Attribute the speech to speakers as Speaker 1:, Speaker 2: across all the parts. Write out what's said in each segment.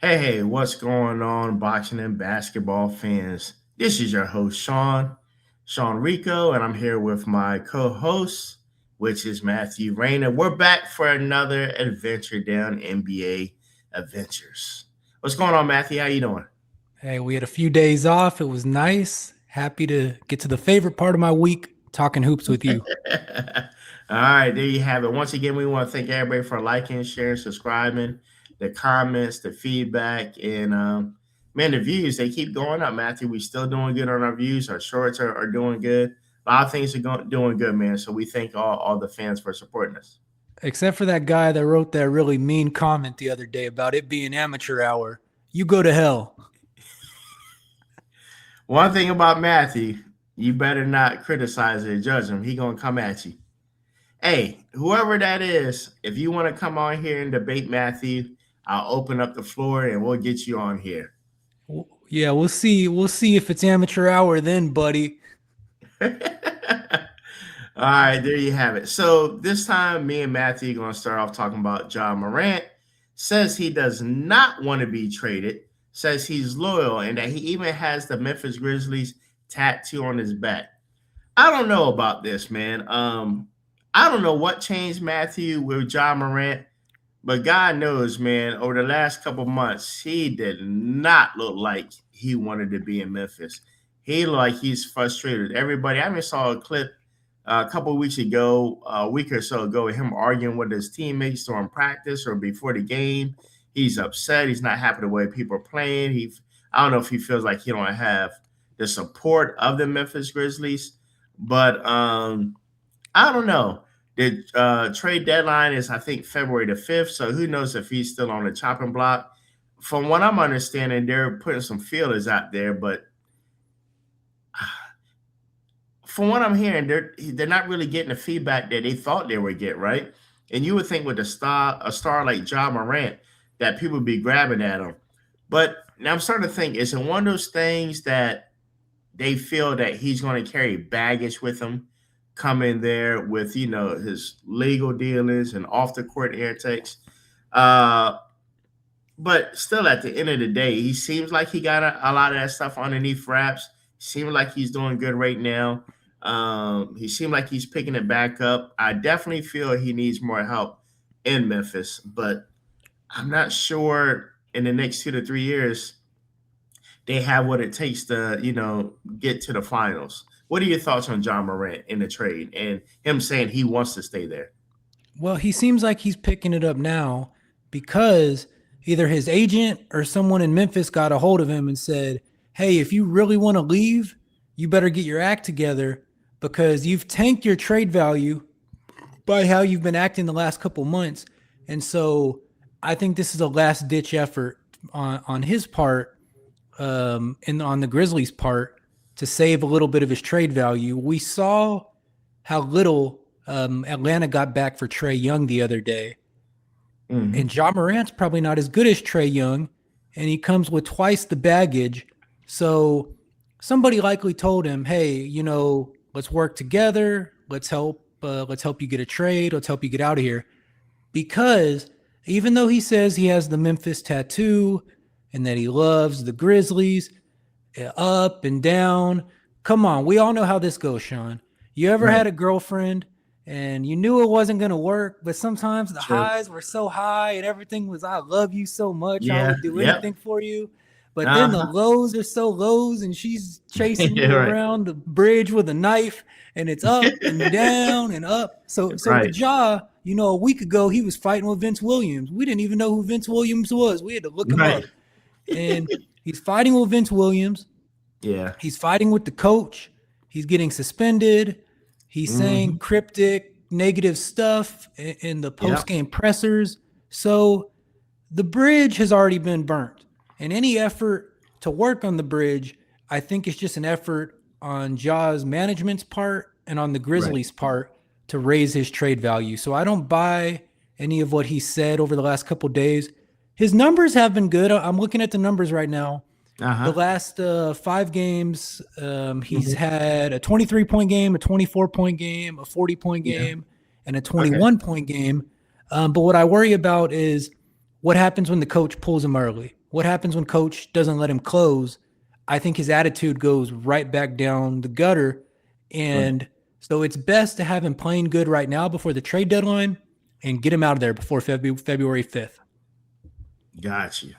Speaker 1: Hey, what's going on, boxing and basketball fans? This is your host, Sean Rico, and I'm here with my co-host, which is Matthew Rayner. We're back for another adventure down NBA adventures. What's going on, Matthew? How you doing?
Speaker 2: Hey, we had a few days off. It was nice. Happy to get to the favorite part of my week, talking hoops with you.
Speaker 1: All right, there you have it. Once again, we want to thank everybody for liking, sharing, subscribing, the comments, the feedback, and man, the views they keep going up. Matthew, we still doing good on our views. Our shorts are doing good. A lot of things are doing good, man. So we thank all the fans for supporting us.
Speaker 2: Except for that guy that wrote that really mean comment the other day about it being amateur hour. You go to hell.
Speaker 1: One thing about Matthew, you better not criticize or judge him. He gonna come at you. Hey, whoever that is, if you want to come on here and debate Matthew, I'll open up the floor and we'll get you on here.
Speaker 2: Yeah, we'll see. We'll see if it's amateur hour then, buddy.
Speaker 1: All right, there you have it. So this time, me and Matthew are going to start off talking about Ja Morant. Says he does not want to be traded. Says he's loyal and that he even has the Memphis Grizzlies tattoo on his back. I don't know about this, man. I don't know what changed Matthew with Ja Morant, but God knows, man, over the last couple months, he did not look like he wanted to be in Memphis. He looked like he's frustrated. Everybody, I even saw a clip a couple of weeks ago, a week or so ago, him arguing with his teammates during practice or before the game. He's upset. He's not happy the way people are playing. I don't know if he feels like he don't have the support of the Memphis Grizzlies, but I don't know. The trade deadline is, I think, February the 5th. So who knows if he's still on the chopping block. From what I'm understanding, they're putting some feelers out there, but from what I'm hearing, they're not really getting the feedback that they thought they would get, right? And you would think with a star like Ja Morant that people would be grabbing at him. But now I'm starting to think, is it one of those things that they feel that he's going to carry baggage with him, come in there with his legal dealings and off the court antics. But still, at the end of the day, he seems like he got a lot of that stuff underneath wraps. Seems like he's doing good right now. He seemed like he's picking it back up. I definitely feel he needs more help in Memphis, but I'm not sure in the next 2 to 3 years they have what it takes to, get to the finals. What are your thoughts on Ja Morant in the trade and him saying he wants to stay there?
Speaker 2: Well, he seems like he's picking it up now because either his agent or someone in Memphis got a hold of him and said, hey, if you really want to leave, you better get your act together because you've tanked your trade value by how you've been acting the last couple months. And so I think this is a last ditch effort on his part and on the Grizzlies' part to save a little bit of his trade value. We saw how little Atlanta got back for Trae Young the other day.
Speaker 1: Mm-hmm.
Speaker 2: And Ja Morant's probably not as good as Trae Young, and he comes with twice the baggage. So somebody likely told him, hey, let's work together. Let's help you get a trade. Let's help you get out of here. Because even though he says he has the Memphis tattoo and that he loves the Grizzlies up and down, come on, we all know how this goes, Sean. You ever had a girlfriend and you knew it wasn't going to work, but sometimes the highs were so high and everything was, I love you so much. I would do anything for you. But then the lows are so lows and she's chasing you around the bridge with a knife and it's up and down and up. So with Ja, a week ago, he was fighting with Vince Williams. We didn't even know who Vince Williams was. We had to look him up. And he's fighting with Vince Williams.
Speaker 1: Yeah.
Speaker 2: He's fighting with the coach. He's getting suspended. He's saying cryptic, negative stuff in the post-game pressers. So the bridge has already been burnt. And any effort to work on the bridge, I think is just an effort on Ja's management's part and on the Grizzlies' part to raise his trade value. So I don't buy any of what he said over the last couple of days. His numbers have been good. I'm looking at the numbers right now. The last 5 games, he's had a 23-point game, a 24-point game, a 40-point game, and a 21-point game. But what I worry about is what happens when the coach pulls him early. what happens when coach doesn't let him close? I think his attitude goes right back down the gutter. And so it's best to have him playing good right now before the trade deadline and get him out of there before February 5th.
Speaker 1: Got you.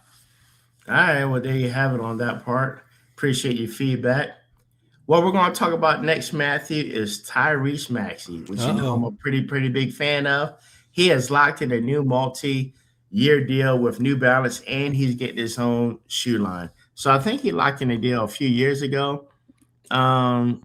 Speaker 1: All right. Well, there you have it on that part. Appreciate your feedback. What we're going to talk about next, Matthew, is Tyrese Maxey, which you know I'm a pretty big fan of. He has locked in a new multi-year deal with New Balance, and he's getting his own shoe line. So I think he locked in a deal a few years ago. I'm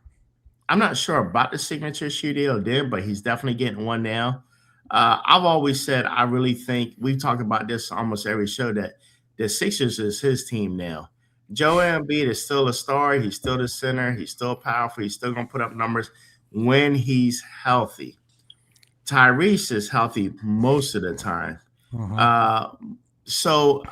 Speaker 1: not sure about the signature shoe deal then, but he's definitely getting one now. I've always said I really think we've talked about this almost every show that the Sixers is his team now. Joel Embiid is still a star. He's still the center. He's still powerful. He's still going to put up numbers when he's healthy. Tyrese is healthy most of the time. So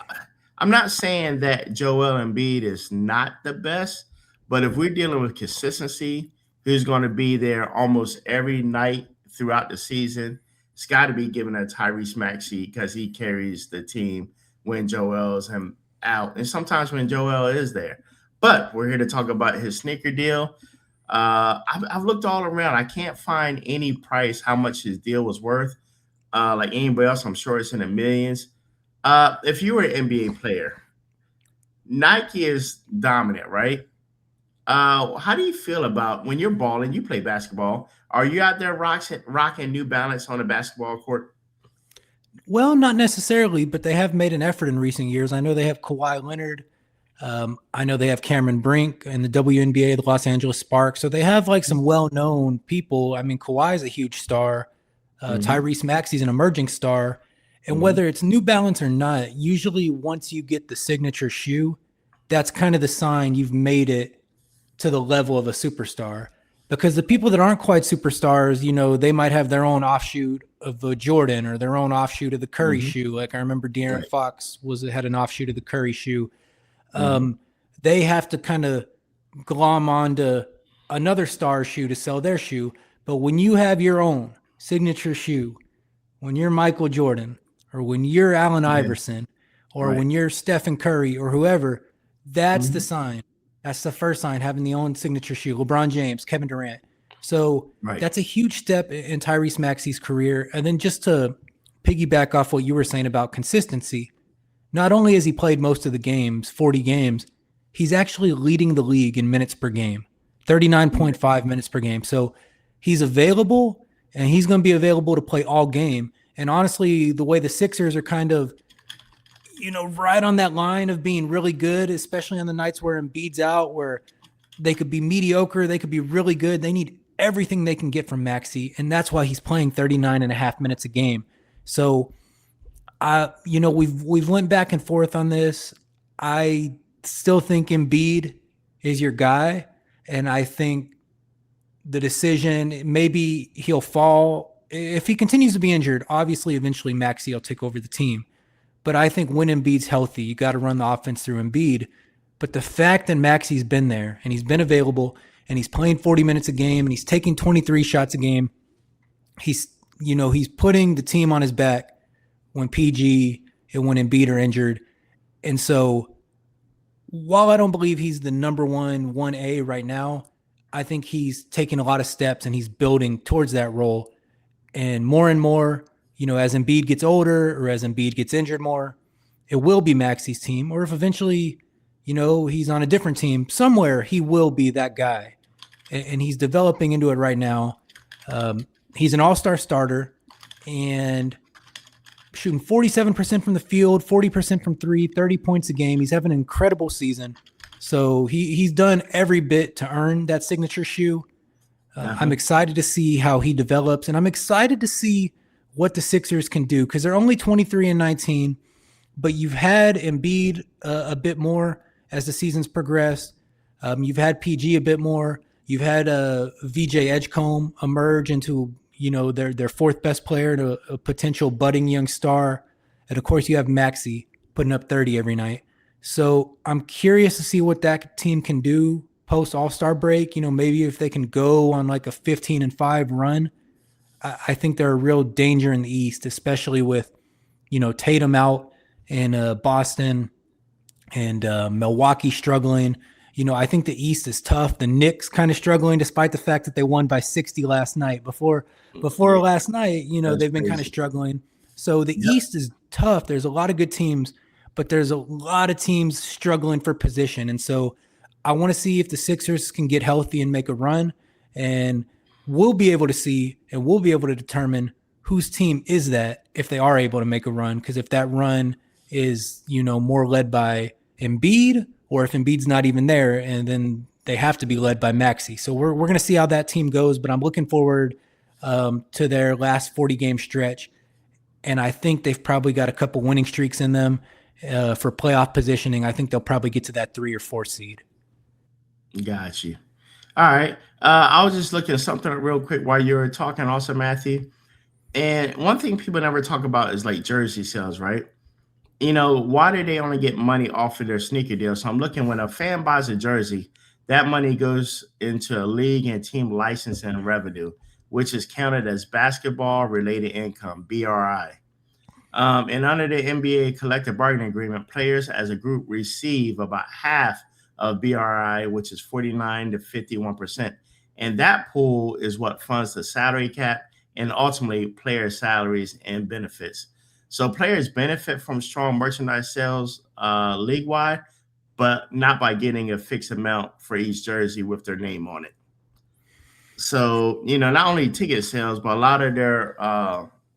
Speaker 1: I'm not saying that Joel Embiid is not the best, but if we're dealing with consistency, who's going to be there almost every night throughout the season, it's got to be given to Tyrese Maxey because he carries the team when Joel's out, and sometimes when Joel is there. But we're here to talk about his sneaker deal. I've looked all around. I can't find any price how much his deal was worth. Like anybody else, I'm sure it's in the millions. If you were an NBA player, Nike is dominant, right? How do you feel about when you're balling, you play basketball, are you out there rocking New Balance on a basketball court?
Speaker 2: Well, not necessarily, but they have made an effort in recent years. I know they have Kawhi Leonard. I know they have Cameron Brink and the WNBA, the Los Angeles Sparks. So they have like some well-known people. I mean, Kawhi is a huge star. Tyrese Maxey's an emerging star. And whether it's New Balance or not, usually once you get the signature shoe, that's kind of the sign you've made it to the level of a superstar. Because the people that aren't quite superstars, you know, they might have their own offshoot of a Jordan or their own offshoot of the Curry shoe. Like I remember De'Aaron Fox had an offshoot of the Curry shoe. They have to kind of glom onto another star shoe to sell their shoe. But when you have your own signature shoe, when you're Michael Jordan or when you're Allen Iverson or when you're Stephen Curry or whoever, that's the sign. That's the first sign, having the own signature shoe. LeBron James, Kevin Durant. So that's a huge step in Tyrese Maxey's career. And then just to piggyback off what you were saying about consistency, not only has he played most of the games, 40 games, he's actually leading the league in minutes per game, 39.5 minutes per game. So he's available, and he's going to be available to play all game. And honestly, the way the Sixers are kind of, you know, right on that line of being really good, especially on the nights where Embiid's out, where they could be mediocre, they could be really good. They need everything they can get from Maxey, and that's why he's playing 39 and a half minutes a game. So, you know, we've went back and forth on this. I still think Embiid is your guy, and I think the decision, maybe he'll fall. If he continues to be injured, obviously eventually Maxey will take over the team. But I think when Embiid's healthy, you got to run the offense through Embiid. But the fact that Maxey's been there and he's been available and he's playing 40 minutes a game and he's taking 23 shots a game, he's putting the team on his back when PG and when Embiid are injured. And so while I don't believe he's the number 1A right now, I think he's taking a lot of steps and he's building towards that role. And more, you know, as Embiid gets older or as Embiid gets injured more, it will be Maxey's team. Or if eventually, you know, he's on a different team somewhere, he will be that guy. And he's developing into it right now. He's an all-star starter and shooting 47% from the field, 40% from three, 30 points a game. He's having an incredible season. So he's done every bit to earn that signature shoe. I'm excited to see how he develops, and I'm excited to see what the Sixers can do because they're only 23 and 19, but you've had Embiid a bit more as the season's progressed. You've had PG a bit more. You've had VJ Edgecombe emerge into, you know, their fourth best player to a potential budding young star. And of course you have Maxey putting up 30 every night. So I'm curious to see what that team can do post All-Star break. You know, maybe if they can go on like a 15-5 run, I think they're a real danger in the East, especially with, you know, Tatum out in Boston and Milwaukee struggling. I think the East is tough. The Knicks kind of struggling, despite the fact that they won by 60 last night. Before last night,
Speaker 1: That's
Speaker 2: they've been kind of
Speaker 1: crazy.
Speaker 2: struggling. So the
Speaker 1: Yep.
Speaker 2: East is tough. There's a lot of good teams, but there's a lot of teams struggling for position. And so I want to see if the Sixers can get healthy and make a run. And we'll be able to see and we'll be able to determine whose team is that if they are able to make a run. Because if that run is, more led by Embiid, or if Embiid's not even there, and then they have to be led by Maxey. So we're going to see how that team goes, but I'm looking forward to their last 40-game stretch. And I think they've probably got a couple winning streaks in them for playoff positioning. I think they'll probably get to that 3 or 4 seed.
Speaker 1: Got you. All right. I was just looking at something real quick while you were talking also, Matthew. And one thing people never talk about is like jersey sales, right? Why do they only get money off of their sneaker deal? So I'm looking when a fan buys a jersey, that money goes into a league and team licensing revenue, which is counted as basketball related income, BRI. And under the NBA collective bargaining agreement, players as a group receive about half of BRI, which is 49 to 51%. And that pool is what funds the salary cap and ultimately player salaries and benefits. So players benefit from strong merchandise sales league wide, but not by getting a fixed amount for each jersey with their name on it. So, not only ticket sales, but a lot of their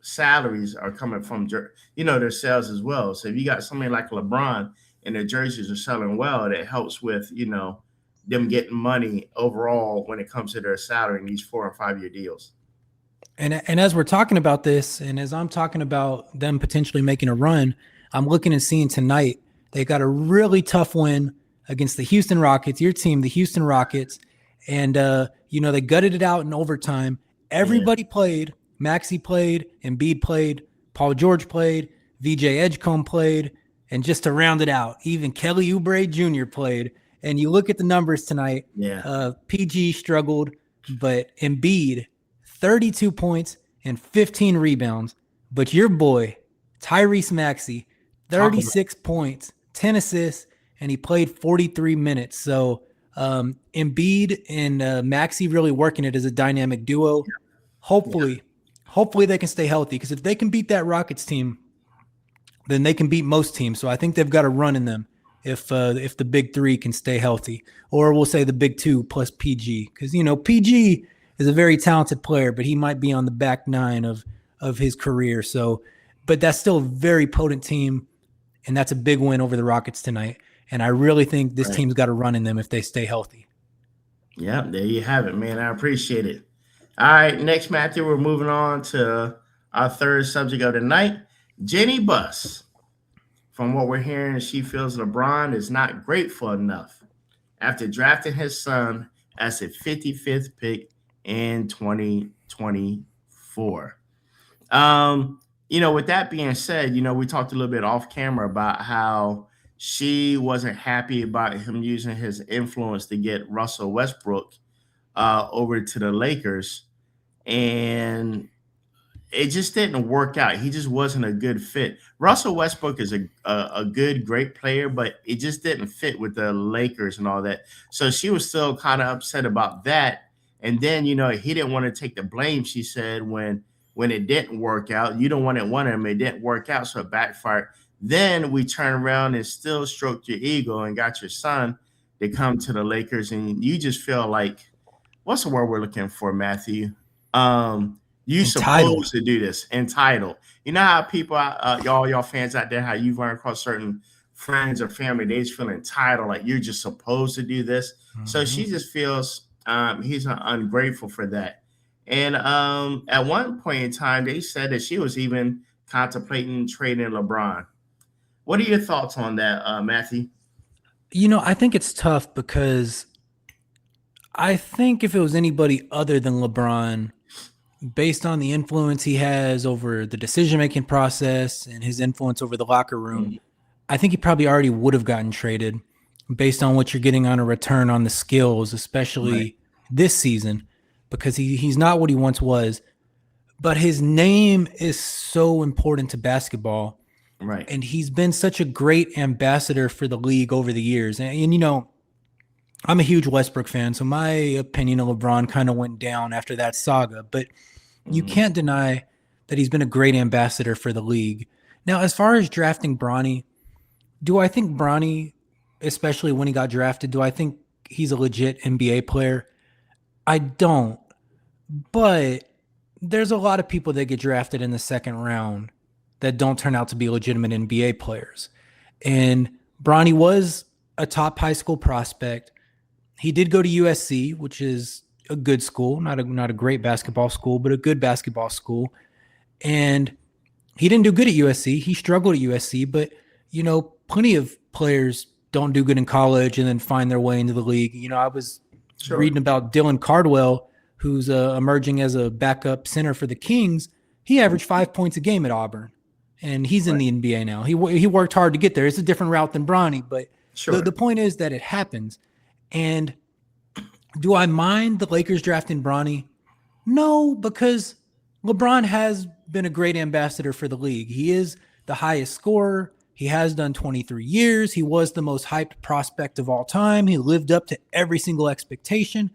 Speaker 1: salaries are coming from, their sales as well. So if you got somebody like LeBron and their jerseys are selling well, that helps with, them getting money overall when it comes to their salary in these 4 and 5 year deals.
Speaker 2: And as we're talking about this, and as I'm talking about them potentially making a run, I'm looking and seeing tonight they got a really tough win against the Houston Rockets, your team, the Houston Rockets. And, they gutted it out in overtime. Everybody played. Maxey played. Embiid played. Paul George played. VJ Edgecombe played. And just to round it out, even Kelly Oubre Jr. played. And you look at the numbers tonight.
Speaker 1: Yeah.
Speaker 2: PG struggled, but Embiid, 32 points and 15 rebounds. But your boy, Tyrese Maxey, 36 points, 10 assists, and he played 43 minutes. So Embiid and Maxey really working it as a dynamic duo. Hopefully they can stay healthy, because if they can beat that Rockets team, then they can beat most teams. So I think they've got a run in them if the big three can stay healthy, or we'll say the big two plus PG, because PG is a very talented player, but he might be on the back nine of his career. So, but that's still a very potent team, and that's a big win over the Rockets tonight. And I really think this team's got a run in them if they stay healthy.
Speaker 1: Yeah, there you have it, man. I appreciate it. All right, next, Matthew, we're moving on to our third subject of the night. Jennie Buss. From what we're hearing, she feels LeBron is not grateful enough after drafting his son as a 55th pick in 2024. With that being said, we talked a little bit off camera about how she wasn't happy about him using his influence to get Russell Westbrook over to the Lakers. And it just didn't work out. He just wasn't a good fit. Russell Westbrook is a good, great player, but it just didn't fit with the Lakers and all that. So she was still kind of upset about that. And then, he didn't want to take the blame, she said, when it didn't work out. You don't want it one of them. It didn't work out, so it backfired. Then we turned around and still stroked your ego and got your son to come to the Lakers. And you just feel like, what's the word we're looking for, Matthew? You supposed to do this. Entitled. You know how people, y'all fans out there, how you've run across certain friends or family, they just feel entitled, like you're just supposed to do this. Mm-hmm. So she just feels he's ungrateful for that. And at one point in time, they said that she was even contemplating trading LeBron. What are your thoughts on that, Matthew?
Speaker 2: I think it's tough, because I think if it was anybody other than LeBron, based on the influence he has over the decision-making process and his influence over the locker room, I think he probably already would have gotten traded based on what you're getting on a return on the skills, especially this season, because he's not what he once was. But his name is so important to basketball.
Speaker 1: Right.
Speaker 2: And he's been such a great ambassador for the league over the years. And you know, I'm a huge Westbrook fan, so my opinion of LeBron kind of went down after that saga. But you
Speaker 1: Mhm.
Speaker 2: can't deny that he's been a great ambassador for the league. Now, as far as drafting Bronny, do I think Bronny, especially when he got drafted, do I think he's a legit NBA player? I don't. But there's a lot of people that get drafted in the second round that don't turn out to be legitimate NBA players. And Bronny was a top high school prospect. He did go to USC, which is a good school, not a great basketball school, but a good basketball school. And he didn't do good at USC. He struggled at USC, but you know, plenty of players don't do good in college and then find their way into the league. You know, I was
Speaker 1: Sure.
Speaker 2: reading about Dylan Cardwell, who's emerging as a backup center for the Kings. He averaged 5 points a game at Auburn, and he's in
Speaker 1: Right.
Speaker 2: the NBA now. He worked hard to get there. It's a different route than Bronny, but
Speaker 1: Sure.
Speaker 2: the point is that it happens. And do I mind the Lakers drafting Bronny? No, because LeBron has been a great ambassador for the league. He is the highest scorer. He has done 23 years. He was the most hyped prospect of all time. He lived up to every single expectation.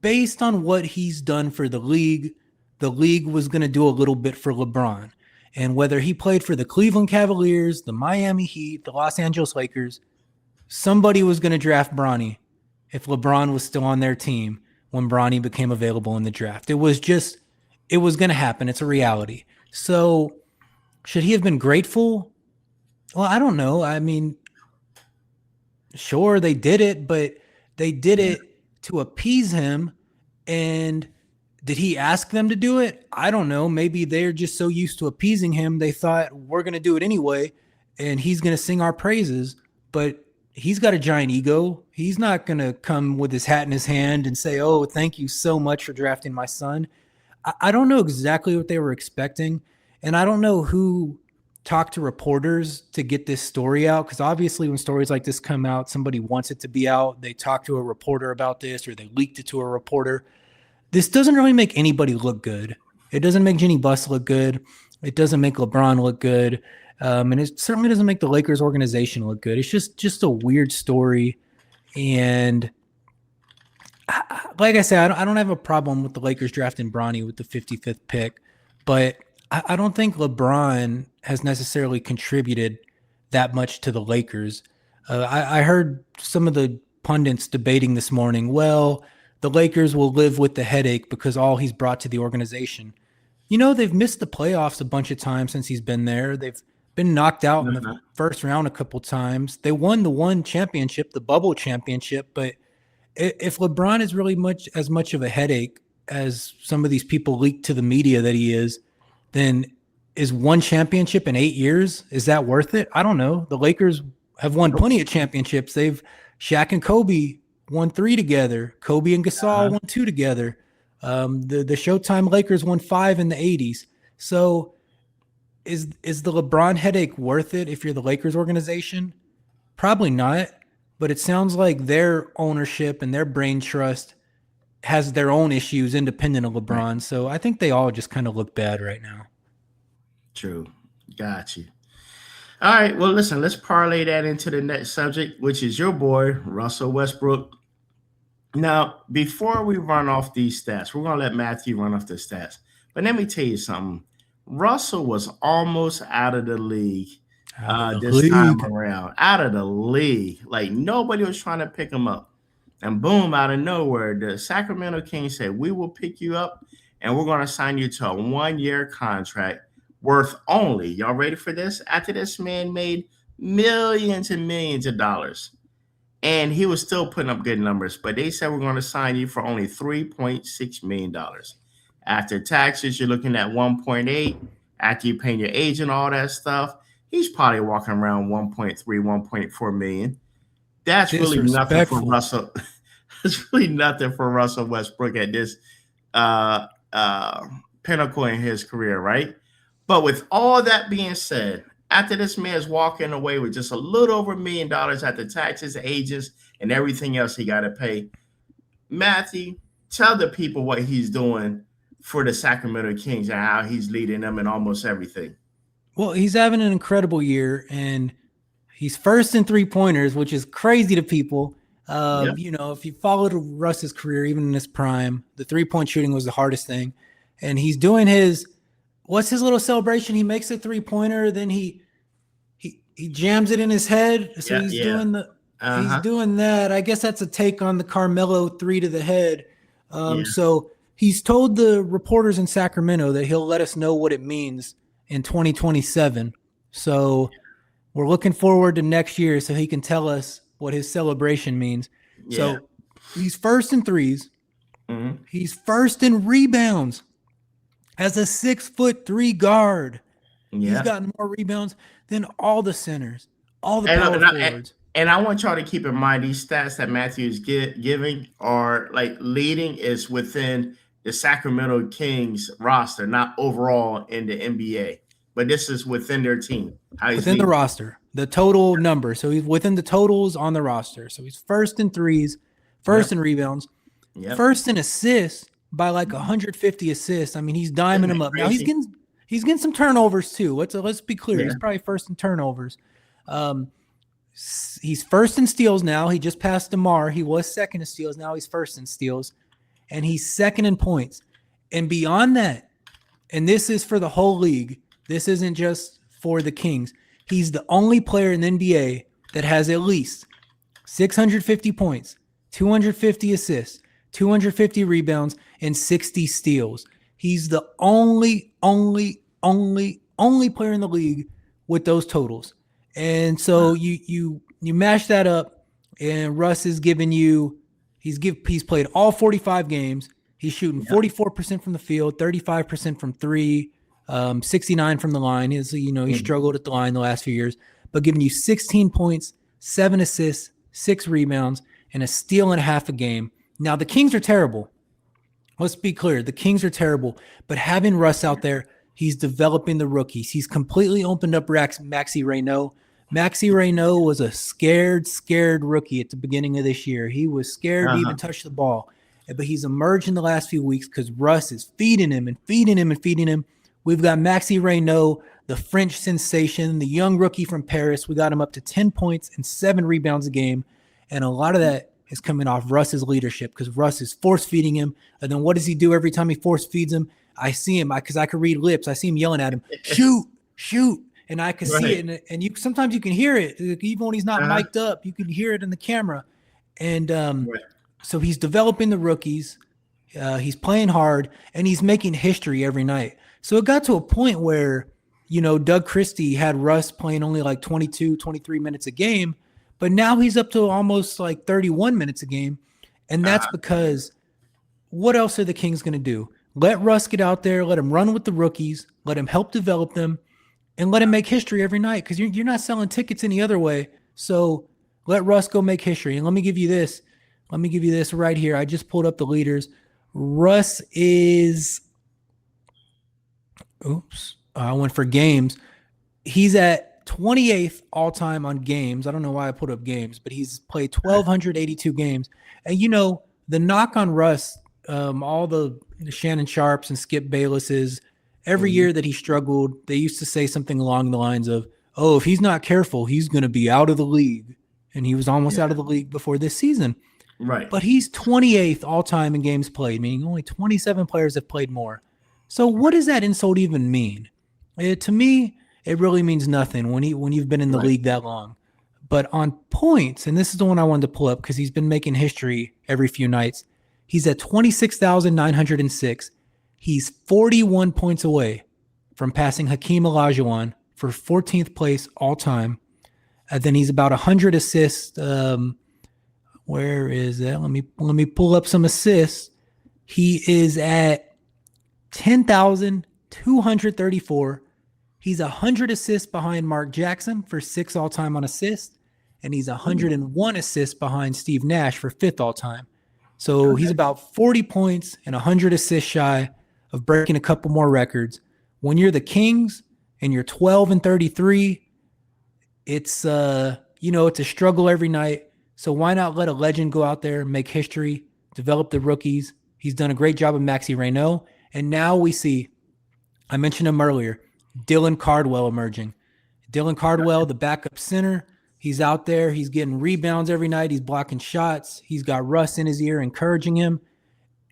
Speaker 2: Based on what he's done for the league was going to do a little bit for LeBron. And whether he played for the Cleveland Cavaliers, the Miami Heat, the Los Angeles Lakers, somebody was going to draft Bronny if LeBron was still on their team when Bronny became available in the draft. It was going to happen. It's a reality. So should he have been grateful? Well, I don't know. I mean, sure, they did it, but they did it to appease him. And did he ask them to do it? I don't know. Maybe they're just so used to appeasing him, they thought we're going to do it anyway, and he's going to sing our praises. But he's got a giant ego. He's not going to come with his hat in his hand and say, oh, thank you so much for drafting my son. I don't know exactly what they were expecting. And I don't know who talked to reporters to get this story out, because obviously when stories like this come out, somebody wants it to be out. They talk to a reporter about this, or they leaked it to a reporter. This doesn't really make anybody look good. It doesn't make Jennie Buss look good. It doesn't make LeBron look good. And it certainly doesn't make the Lakers organization look good. It's just a weird story. And like I said, I don't have a problem with the Lakers drafting Bronny with the 55th pick, but I don't think LeBron has necessarily contributed that much to the Lakers. I heard some of the pundits debating this morning, well, the Lakers will live with the headache because all he's brought to the organization. You know, they've missed the playoffs a bunch of times since he's been there. They've been knocked out in the first round a couple times. They won the one championship, the bubble championship, but if LeBron is really as much of a headache as some of these people leak to the media that he is, then is one championship in 8 years, is that worth it? I don't know. The Lakers have won plenty of championships. Shaq and Kobe won 3 together. Kobe and Gasol won 2 together. The Showtime Lakers won 5 in the 80s. So is the LeBron headache worth it if you're the Lakers organization? Probably not. But it sounds like their ownership and their brain trust has their own issues independent of LeBron. Right. So I think they all just kind of look bad right now.
Speaker 1: True. Got you. All right. Well, listen, let's parlay that into the next subject, which is your boy, Russell Westbrook. Now, before we run off these stats, we're going to let Matthew run off the stats. But let me tell you something. Russell was almost out of the league this time around. Out of the league. Like, nobody was trying to pick him up. And boom, out of nowhere, the Sacramento Kings said, we will pick you up, and we're going to sign you to a 1-year contract worth only, y'all ready for this? After this man made millions and millions of dollars. And he was still putting up good numbers, but they said we're going to sign you for only $3.6 million. After taxes, you're looking at 1.8. After you paying your agent, all that stuff, he's probably walking around 1.3, 1.4 million. That's really nothing for Russell. That's really nothing for Russell Westbrook at this pinnacle in his career, right? But with all that being said, after this man's walking away with just a little over $1 million after taxes, agents, and everything else he got to pay, Matthew, tell the people what he's doing for the Sacramento Kings and how he's leading them in almost everything.
Speaker 2: Well, he's having an incredible year, and he's first in 3-pointers, which is crazy to people.
Speaker 1: Yep.
Speaker 2: If you followed Russ's career, even in his prime, the 3-point shooting was the hardest thing. And he's doing what's his little celebration? He makes a 3-pointer, then he jams it in his head. So he's doing he's doing that. I guess that's a take on the Carmelo 3 to the head. So he's told the reporters in Sacramento that he'll let us know what it means in 2027. So we're looking forward to next year so he can tell us what his celebration means. Yeah. So he's first in threes. Mm-hmm. He's first in rebounds as a 6'3" guard. Yeah. He's gotten more rebounds than all the centers, all the power forwards.
Speaker 1: And I want y'all to keep in mind these stats that Matthew is giving are like leading is within the Sacramento Kings roster, not overall in the NBA. But this is within their team.
Speaker 2: Within the roster, the total number. So he's within the totals on the roster. So he's first in threes, first in rebounds, first in assists by like 150 assists. I mean, he's diming him up. Now he's getting some turnovers too. Let's be clear. He's probably first in turnovers. He's first in steals now. He just passed DeMar. He was second in steals. Now he's first in steals. And he's second in points. And beyond that, and this is for the whole league, this isn't just for the Kings. He's the only player in the NBA that has at least 650 points, 250 assists, 250 rebounds, and 60 steals. He's the only player in the league with those totals. And so you mash that up, and Russ is giving you he's played all 45 games. He's shooting 44% from the field, 35% from three, 69 from the line. He struggled at the line the last few years, but giving you 16 points, 7 assists, 6 rebounds, and a steal and a half a game. Now the Kings are terrible. Let's be clear. The Kings are terrible, but having Russ out there, he's developing the rookies. He's completely opened up Maxey Reynaud. Maxey Reynaud was a scared rookie at the beginning of this year. He was scared to even touch the ball. But he's emerged in the last few weeks because Russ is feeding him and feeding him and feeding him. We've got Maxey Reynaud, the French sensation, the young rookie from Paris. We got him up to 10 points and 7 rebounds a game. And a lot of that is coming off Russ's leadership because Russ is force-feeding him. And then what does he do every time he force-feeds him? I see him because I could read lips. I see him yelling at him, shoot. And I can see it. And you sometimes you can hear it. Even when he's not mic'd up, you can hear it in the camera. And so he's developing the rookies. He's playing hard, and he's making history every night. So it got to a point where, Doug Christie had Russ playing only like 22, 23 minutes a game, but now he's up to almost like 31 minutes a game. And that's because what else are the Kings going to do? Let Russ get out there, let him run with the rookies, let him help develop them, and let him make history every night because you're not selling tickets any other way. So let Russ go make history. And let me give you this. Right here. I just pulled up the leaders. Russ is I went for games. He's at 28th all-time on games. I don't know why I put up games, but he's played 1,282 games. And, the knock on Russ, all the Shannon Sharps and Skip Baylesses, every year that he struggled, they used to say something along the lines of, if he's not careful, he's going to be out of the league. And he was almost out of the league before this season. Right. But he's 28th all-time in games played, meaning only 27 players have played more. So what does that insult even mean? To me, it really means nothing when you've been in the league that long. But on points, and this is the one I wanted to pull up because he's been making history every few nights, he's at 26,906. He's 41 points away from passing Hakeem Olajuwon for 14th place all-time. And then he's about 100 assists. Where is that? Let me pull up some assists. He is at 10,234. He's 100 assists behind Mark Jackson for 6th all-time on assists, and he's 101 assists behind Steve Nash for 5th all-time. So he's about 40 points and 100 assists shy of breaking a couple more records. When you're the Kings and you're 12-33, it's it's a struggle every night. So why not let a legend go out there, make history, develop the rookies? He's done a great job of Maxey Reynaud. And now we see, I mentioned him earlier, Dylan Cardwell emerging. Dylan Cardwell, the backup center. He's out there. He's getting rebounds every night. He's blocking shots. He's got Russ in his ear encouraging him.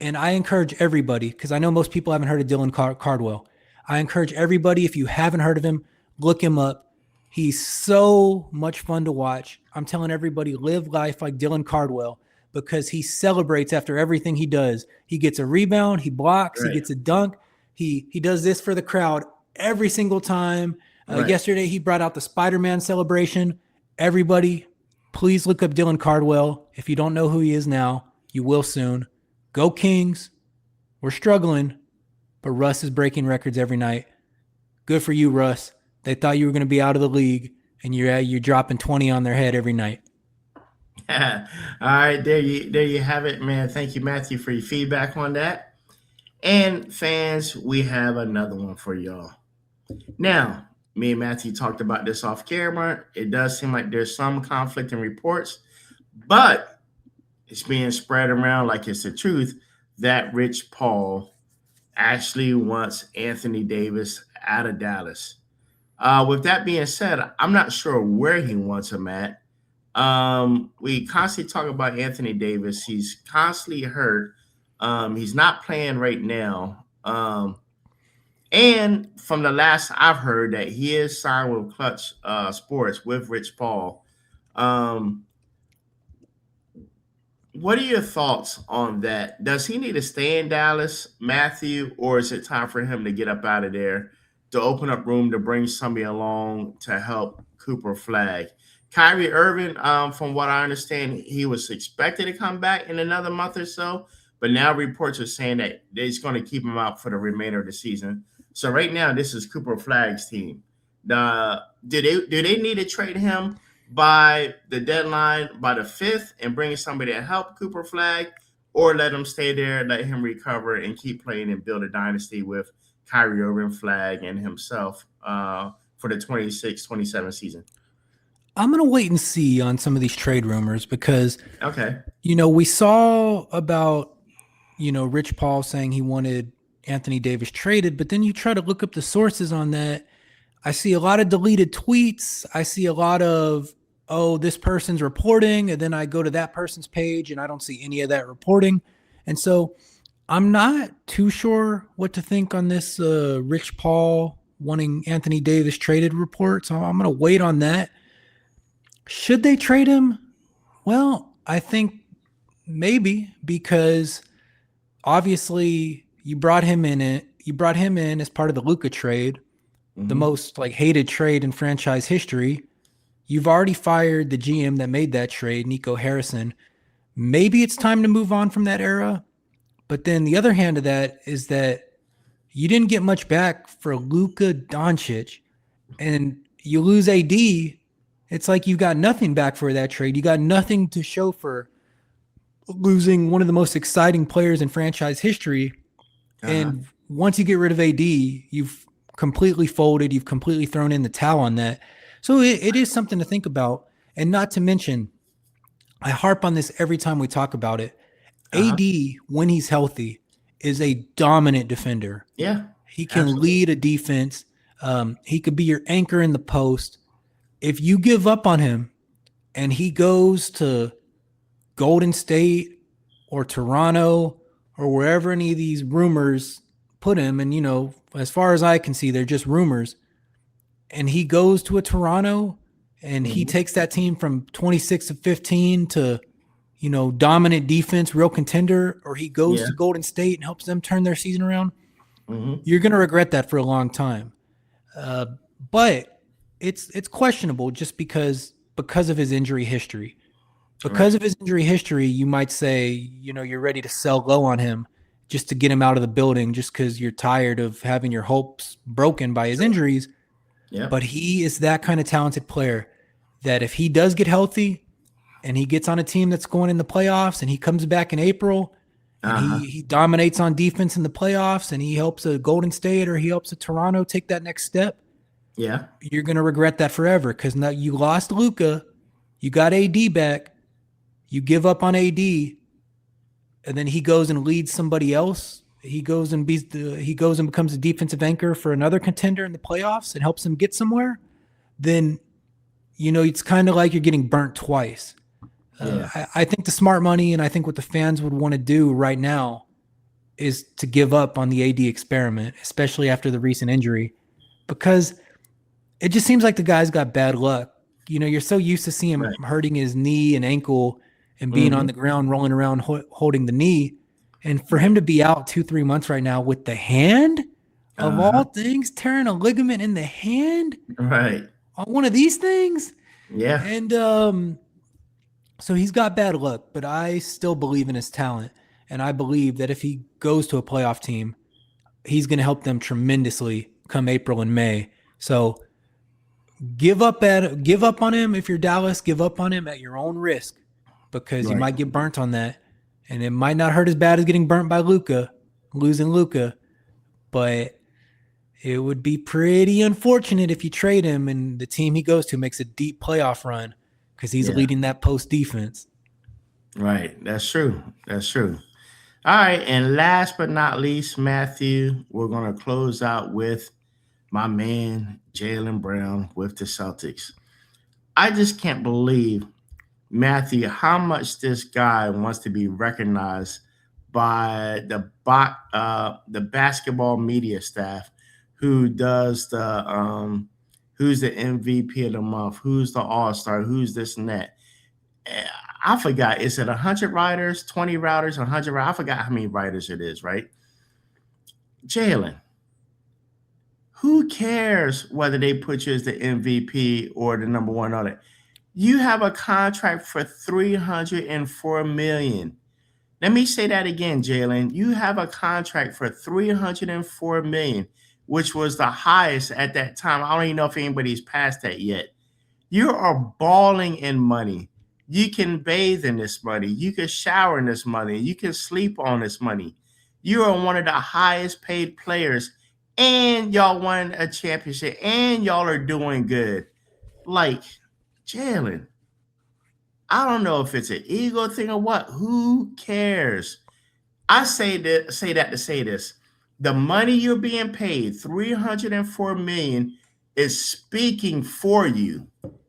Speaker 2: And I encourage everybody, because I know most people haven't heard of Dylan Cardwell. I encourage everybody, if you haven't heard of him, look him up. He's so much fun to watch. I'm telling everybody, live life like Dylan Cardwell, because he celebrates after everything he does. He gets a rebound, he blocks, He gets a dunk. He does this for the crowd every single time. Yesterday, he brought out the Spider-Man celebration. Everybody, please look up Dylan Cardwell. If you don't know who he is now, you will soon. Go Kings. We're struggling, but Russ is breaking records every night. Good for you, Russ. They thought you were going to be out of the league, and you're dropping 20 on their head every night.
Speaker 1: All right, there you have it, man. Thank you, Matthew, for your feedback on that. And fans, we have another one for y'all. Now, me and Matthew talked about this off camera. It does seem like there's some conflicting reports, but it's being spread around like it's the truth that Rich Paul actually wants Anthony Davis out of Dallas. With that being said, I'm not sure where he wants him at. We constantly talk about Anthony Davis. He's constantly hurt. He's not playing right now. And from the last I've heard that he is signed with Clutch Sports with Rich Paul. What are your thoughts on that? Does he need to stay in Dallas, Matthew, or is it time for him to get up out of there to open up room to bring somebody along to help Cooper Flag? Kyrie Irving, from what I understand, he was expected to come back in another month or so, but now reports are saying that they're just going to keep him out for the remainder of the season. So right now, this is Cooper Flag's team. Do they need to trade him by the deadline, by the 5th, and bring somebody to help Cooper Flag, or let him stay there, let him recover, and keep playing and build a dynasty with Kyrie Irving, Flag, and himself for the 26-27 season?
Speaker 2: I'm going to wait and see on some of these trade rumors because, we saw about, Rich Paul saying he wanted Anthony Davis traded, but then you try to look up the sources on that. I see a lot of deleted tweets. I see a lot of, this person's reporting, and then I go to that person's page and I don't see any of that reporting. And so I'm not too sure what to think on this Rich Paul wanting Anthony Davis traded report. So I'm going to wait on that. Should they trade him? Well, I think maybe, because obviously you brought him in as part of the Luka trade, the most hated trade in franchise history. You've already fired the GM that made that trade, Nico Harrison. Maybe it's time to move on from that era. But then the other hand of that is that you didn't get much back for Luka Doncic, and you lose AD. It's like you got nothing back for that trade. You got nothing to show for losing one of the most exciting players in franchise history. And once you get rid of AD, you've completely folded. You've completely thrown in the towel on that. So it is something to think about. And not to mention, I harp on this every time we talk about it. AD, when he's healthy, is a dominant defender.
Speaker 1: Yeah.
Speaker 2: He can lead a defense. He could be your anchor in the post. If you give up on him and he goes to Golden State or Toronto or wherever any of these rumors put him, and, as far as I can see, they're just rumors, and he goes to a Toronto and he takes that team from 26-15 to, dominant defense, real contender, or he goes to Golden State and helps them turn their season around, you're going to regret that for a long time. But it's questionable just because of his injury history. Because of his injury history, you might say, you're ready to sell low on him just to get him out of the building just because you're tired of having your hopes broken by his injuries. Yeah. But he is that kind of talented player that if he does get healthy and he gets on a team that's going in the playoffs and he comes back in April and he dominates on defense in the playoffs and he helps a Golden State or he helps a Toronto take that next step, you're going to regret that forever because now you lost Luka, you got AD back, you give up on AD, and then he goes and leads somebody else he goes and becomes a defensive anchor for another contender in the playoffs and helps him get somewhere, then it's kind of like you're getting burnt twice. I think the smart money, and I think what the fans would want to do right now, is to give up on the AD experiment, especially after the recent injury, because it just seems like the guy's got bad luck. You're so used to seeing him hurting his knee and ankle and being on the ground, rolling around, holding the knee. And for him to be out 2-3 months right now with the hand, of all things, tearing a ligament in the hand,
Speaker 1: right,
Speaker 2: on one of these things.
Speaker 1: Yeah.
Speaker 2: And so he's got bad luck, but I still believe in his talent. And I believe that if he goes to a playoff team, he's going to help them tremendously come April and May. So give up on him. If you're Dallas, give up on him at your own risk, because you might get burnt on that. And it might not hurt as bad as getting burnt by losing Luka, but it would be pretty unfortunate if you trade him and the team he goes to makes a deep playoff run, because he's leading that post defense.
Speaker 1: Right. That's true. All right. And last but not least, Matthew, we're going to close out with my man, Jaylen Brown with the Celtics. I just can't believe, Matthew, how much this guy wants to be recognized by the basketball media staff, who does who's the MVP of the month, who's the all-star, who's this and that. I forgot. Is it 100 writers, 20 writers, 100 writers? I forgot how many writers it is, right? Jaylen, who cares whether they put you as the MVP or the number one on it? You have a contract for $304 million. Let me say that again, Jaylen. You have a contract for $304 million, which was the highest at that time. I don't even know if anybody's passed that yet. You are balling in money. You can bathe in this money. You can shower in this money. You can sleep on this money. You are one of the highest paid players, and y'all won a championship, and y'all are doing good. Like, Jaylen, I don't know if it's an ego thing or what. Who cares? I say that to say this. The money you're being paid, $304 million, is speaking for you.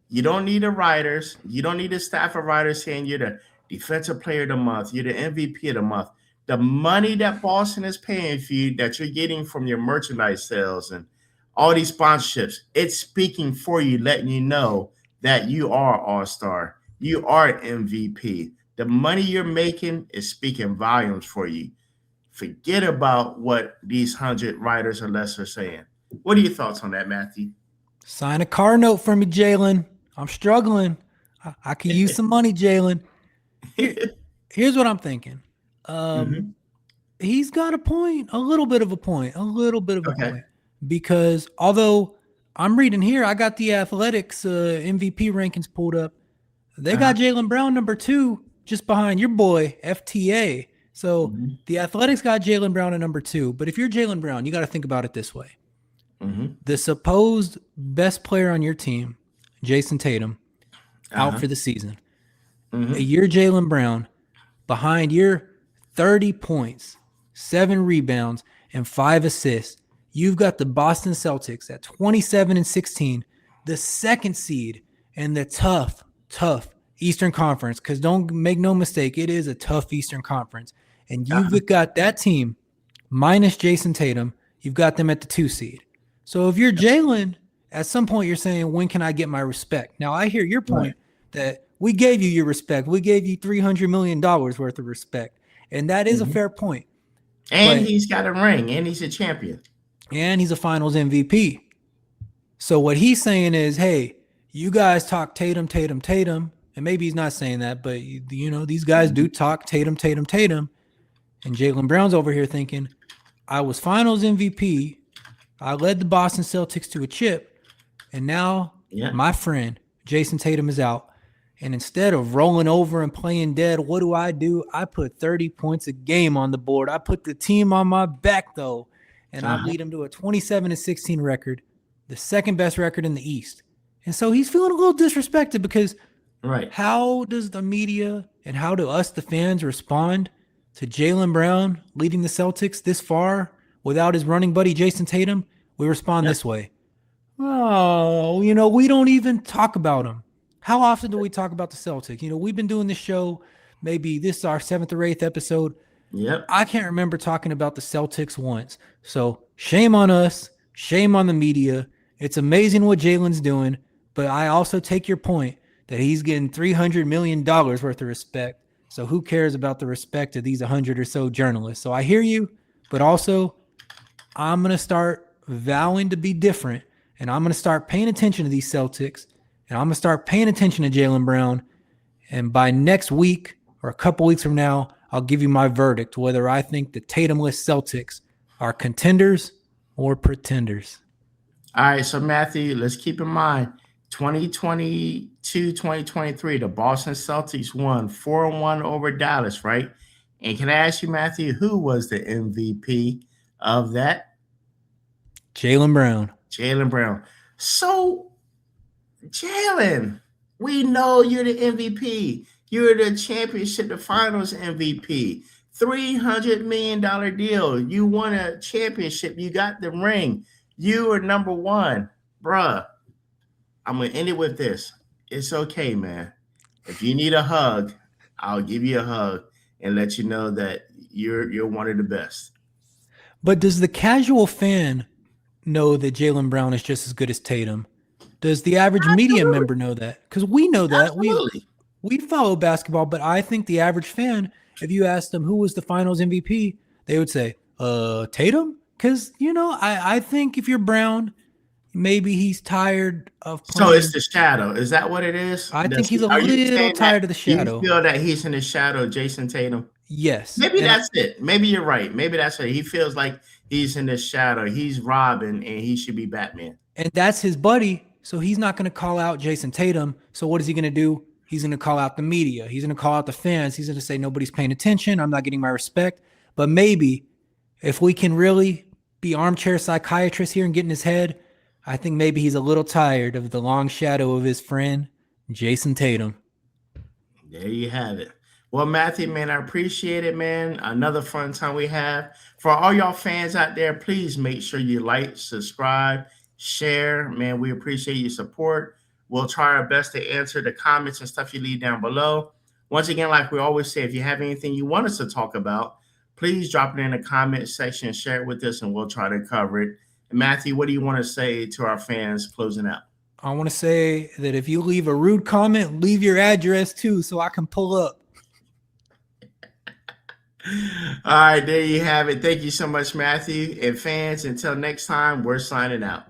Speaker 1: You don't need the writers. You don't need a staff of writers saying you're the defensive player of the month. You're the MVP of the month. The money that Boston is paying for you, that you're getting from your merchandise sales and all these sponsorships, it's speaking for you, letting you know that you are all-star. You are MVP. The money you're making is speaking volumes for you. Forget about what these 100 writers or less are saying. What are your thoughts on that, Matthew?
Speaker 2: Sign a car note for me, Jaylen. I'm struggling. I could use some money, Jaylen. Here's what I'm thinking. He's got a point, a little bit of a point, point. Because although I'm reading here, I got the Athletics MVP rankings pulled up. They got Jaylen Brown number 2, just behind your boy, FTA. So the Athletics got Jaylen Brown at number 2. But if you're Jaylen Brown, you got to think about it this way. The supposed best player on your team, Jason Tatum, out for the season. You're Jaylen Brown, behind your 30 points, 7 rebounds, and 5 assists. You've got the Boston Celtics at 27-16, the second seed in the tough Eastern Conference. Because don't make no mistake, it is a tough Eastern Conference. And you've got that team minus Jason Tatum. You've got them at the 2 seed. So if you're Jaylen, at some point you're saying, when can I get my respect? Now I hear your point that we gave you your respect. We gave you $300 million worth of respect. And that is a fair point.
Speaker 1: And he's got a ring, and he's a champion.
Speaker 2: And he's a finals MVP. So what he's saying is, hey, you guys talk Tatum. And maybe he's not saying that, but these guys do talk Tatum. And Jaylen Brown's over here thinking, I was finals MVP. I led the Boston Celtics to a chip. And now my friend Jason Tatum is out. And instead of rolling over and playing dead, what do? I put 30 points a game on the board. I put the team on my back, though. And I lead him to a 27-16 record, the second best record in the East. And so he's feeling a little disrespected because how does the media and how do us, the fans, respond to Jaylen Brown leading the Celtics this far without his running buddy Jason Tatum, we respond this way. Oh, we don't even talk about him. How often do we talk about the Celtics? We've been doing this show. Maybe this is our 7th or 8th episode.
Speaker 1: Yep.
Speaker 2: I can't remember talking about the Celtics once. So shame on us. Shame on the media. It's amazing what Jaylen's doing. But I also take your point that he's getting $300 million worth of respect. So who cares about the respect of these 100 or so journalists? So I hear you, but also I'm going to start vowing to be different, and I'm going to start paying attention to these Celtics, and I'm going to start paying attention to Jaylen Brown. And by next week or a couple weeks from now, I'll give you my verdict, whether I think the Tatumless Celtics are contenders or pretenders.
Speaker 1: All right, so Matthew, let's keep in mind, 2022-2023, the Boston Celtics won 4-1 over Dallas, right? And can I ask you, Matthew, who was the MVP of that?
Speaker 2: Jaylen Brown.
Speaker 1: Jaylen Brown. So, Jaylen, we know you're the MVP. You're the championship, the finals MVP. $300 million deal. You won a championship. You got the ring. You are number one. Bruh, I'm going to end it with this. It's okay, man. If you need a hug, I'll give you a hug and let you know that you're one of the best.
Speaker 2: But does the casual fan know that Jaylen Brown is just as good as Tatum? Does the average media member know that? Because we know that.
Speaker 1: Absolutely.
Speaker 2: We follow basketball, but I think the average fan, if you asked them who was the finals MVP, they would say, Tatum? Because, I think if you're Brown, maybe he's tired of playing.
Speaker 1: So it's the shadow. Is that what it is?
Speaker 2: I think he's a little tired of the shadow.
Speaker 1: You feel that he's in the shadow of Jason Tatum?
Speaker 2: Yes.
Speaker 1: Maybe that's it. Maybe you're right. Maybe that's it. He feels like he's in the shadow. He's Robin, and he should be Batman.
Speaker 2: And that's his buddy, so he's not going to call out Jason Tatum. So what is he going to do? He's going to call out the media. He's going to call out the fans. He's going to say, nobody's paying attention. I'm not getting my respect. But maybe if we can really be armchair psychiatrists here and get in his head, I think maybe he's a little tired of the long shadow of his friend, Jason Tatum.
Speaker 1: There you have it. Well, Matthew, man, I appreciate it, man. Another fun time we have. For all y'all fans out there, please make sure you like, subscribe, share. Man, we appreciate your support. We'll try our best to answer the comments and stuff you leave down below. Once again, like we always say, if you have anything you want us to talk about, please drop it in the comment section, share it with us, and we'll try to cover it. And Matthew, what do you want to say to our fans closing out?
Speaker 2: I want to say that if you leave a rude comment, leave your address too so I can pull up.
Speaker 1: All right, there you have it. Thank you so much, Matthew. And fans, until next time, we're signing out.